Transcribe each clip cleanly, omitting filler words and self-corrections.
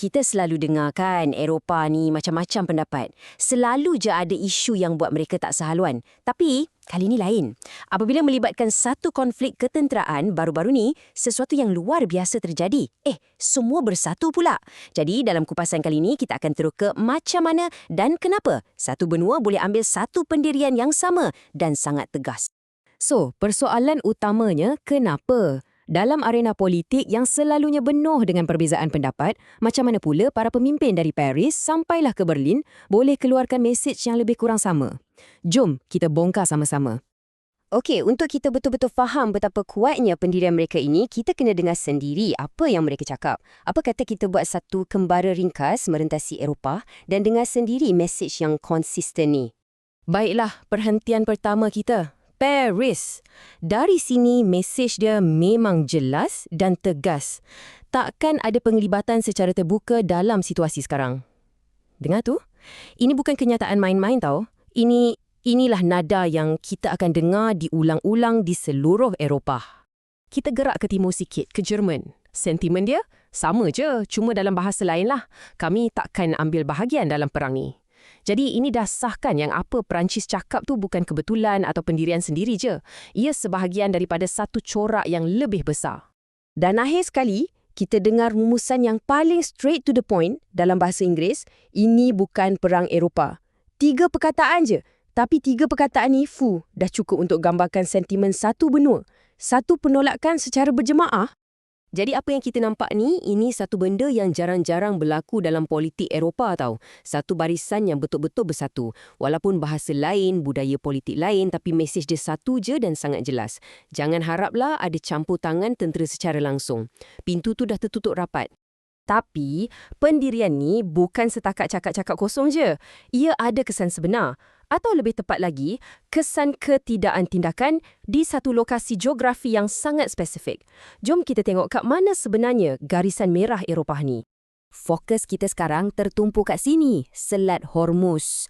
kita selalu dengar kan Eropah ni macam-macam pendapat. Selalu je ada isu yang buat mereka tak sehaluan. Tapi kali ni lain. Apabila melibatkan satu konflik ketenteraan baru-baru ni, sesuatu yang luar biasa terjadi. Semua bersatu pula. Jadi dalam kupasan kali ni kita akan terus ke macam mana dan kenapa satu benua boleh ambil satu pendirian yang sama dan sangat tegas. So, persoalan utamanya kenapa? Dalam arena politik yang selalunya penuh dengan perbezaan pendapat, macam mana pula para pemimpin dari Paris sampailah ke Berlin boleh keluarkan mesej yang lebih kurang sama? Jom kita bongkar sama-sama. Okey, untuk kita betul-betul faham betapa kuatnya pendirian mereka ini, kita kena dengar sendiri apa yang mereka cakap. Apa kata kita buat satu kembara ringkas merentasi Eropah dan dengar sendiri mesej yang konsisten ni. Baiklah, perhentian pertama kita. Paris. Dari sini, mesej dia memang jelas dan tegas. Takkan ada penglibatan secara terbuka dalam situasi sekarang. Dengar tu? Ini bukan kenyataan main-main tau. Inilah nada yang kita akan dengar diulang-ulang di seluruh Eropah. Kita gerak ke timur sikit, ke Jerman. Sentimen dia sama je, cuma dalam bahasa lain lah. Kami takkan ambil bahagian dalam perang ni. Jadi ini dah sahkan yang apa Perancis cakap tu bukan kebetulan atau pendirian sendiri je. Ia sebahagian daripada satu corak yang lebih besar. Dan akhir sekali, kita dengar rumusan yang paling straight to the point dalam bahasa Inggeris, ini bukan perang Eropah. 3 perkataan je, tapi 3 perkataan ni dah cukup untuk gambarkan sentimen satu benua. Satu penolakan secara berjemaah. Jadi apa yang kita nampak ni, ini satu benda yang jarang-jarang berlaku dalam politik Eropah tau. Satu barisan yang betul-betul bersatu. Walaupun bahasa lain, budaya politik lain, tapi mesej dia satu je dan sangat jelas. Jangan haraplah ada campur tangan tentera secara langsung. Pintu tu dah tertutup rapat. Tapi, pendirian ni bukan setakat cakap-cakap kosong je. Ia ada kesan sebenar. Atau lebih tepat lagi, kesan ketidakkan tindakan di satu lokasi geografi yang sangat spesifik. Jom kita tengok kat mana sebenarnya garisan merah Eropah ni. Fokus kita sekarang tertumpu kat sini, Selat Hormuz.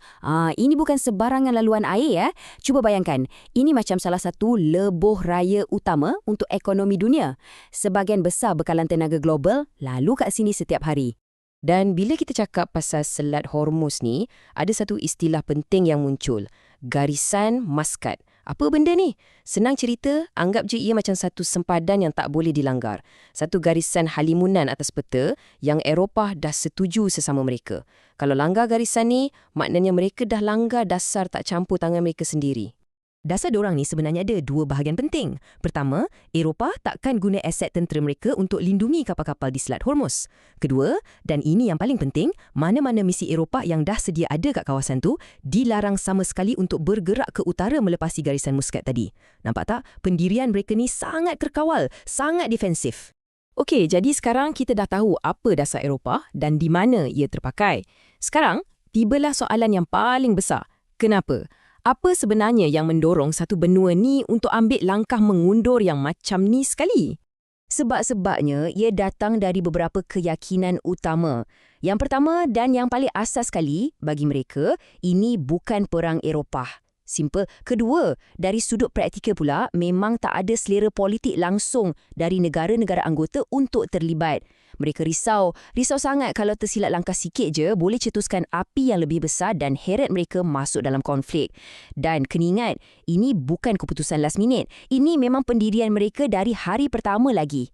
Ini bukan sebarangan laluan air. Cuba bayangkan, ini macam salah satu lebuh raya utama untuk ekonomi dunia. Sebahagian besar bekalan tenaga global lalu kat sini setiap hari. Dan bila kita cakap pasal Selat Hormuz ni, ada satu istilah penting yang muncul. Garisan Maskat. Apa benda ni? Senang cerita, anggap je ia macam satu sempadan yang tak boleh dilanggar. Satu garisan halimunan atas peta yang Eropah dah setuju sesama mereka. Kalau langgar garisan ni, maknanya mereka dah langgar dasar tak campur tangan mereka sendiri. Dasar diorang ni sebenarnya ada 2 bahagian penting. Pertama, Eropah takkan guna aset tentera mereka untuk lindungi kapal-kapal di Selat Hormuz. Kedua, dan ini yang paling penting, mana-mana misi Eropah yang dah sedia ada kat kawasan tu dilarang sama sekali untuk bergerak ke utara melepasi garisan Muscat tadi. Nampak tak? Pendirian mereka ni sangat terkawal, sangat defensif. Okey, jadi sekarang kita dah tahu apa dasar Eropah dan di mana ia terpakai. Sekarang, tibalah soalan yang paling besar. Kenapa? Apa sebenarnya yang mendorong satu benua ni untuk ambil langkah mengundur yang macam ni sekali? Sebab-sebabnya ia datang dari beberapa keyakinan utama. Yang pertama dan yang paling asas sekali bagi mereka, ini bukan perang Eropah. Simple. Kedua, dari sudut praktikal pula, memang tak ada selera politik langsung dari negara-negara anggota untuk terlibat. Mereka risau sangat kalau tersilap langkah sikit je boleh cetuskan api yang lebih besar dan heret mereka masuk dalam konflik. Dan kena ingat, ini bukan keputusan last minute. Ini memang pendirian mereka dari hari pertama lagi.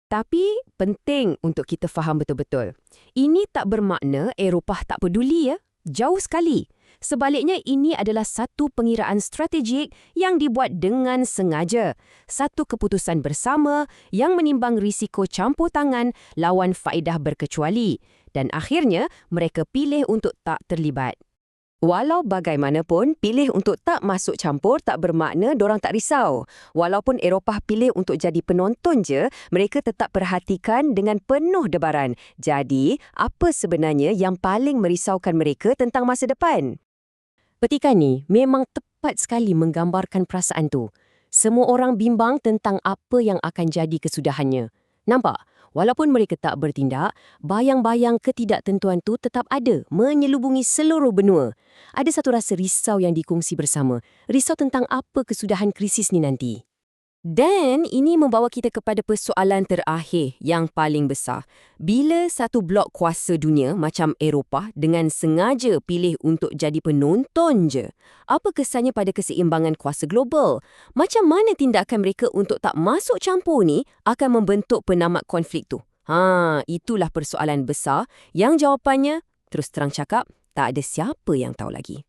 Tapi penting untuk kita faham betul-betul. Ini tak bermakna Eropah tak peduli ya. Jauh sekali. Sebaliknya ini adalah satu pengiraan strategik yang dibuat dengan sengaja. Satu keputusan bersama yang menimbang risiko campur tangan lawan faedah berkecuali. Dan akhirnya mereka pilih untuk tak terlibat. Walau bagaimanapun, pilih untuk tak masuk campur tak bermakna dorang tak risau. Walaupun Eropah pilih untuk jadi penonton je, mereka tetap perhatikan dengan penuh debaran. Jadi, apa sebenarnya yang paling merisaukan mereka tentang masa depan? Petikan ni memang tepat sekali menggambarkan perasaan tu. Semua orang bimbang tentang apa yang akan jadi kesudahannya. Nampak? Walaupun mereka tak bertindak, bayang-bayang ketidaktentuan tu tetap ada menyelubungi seluruh benua. Ada satu rasa risau yang dikongsi bersama. Risau tentang apa kesudahan krisis ni nanti. Dan ini membawa kita kepada persoalan terakhir yang paling besar. Bila satu blok kuasa dunia macam Eropah dengan sengaja pilih untuk jadi penonton je, apa kesannya pada keseimbangan kuasa global? Macam mana tindakan mereka untuk tak masuk campur ni akan membentuk penamat konflik tu? Itulah persoalan besar yang jawapannya, terus terang cakap, tak ada siapa yang tahu lagi.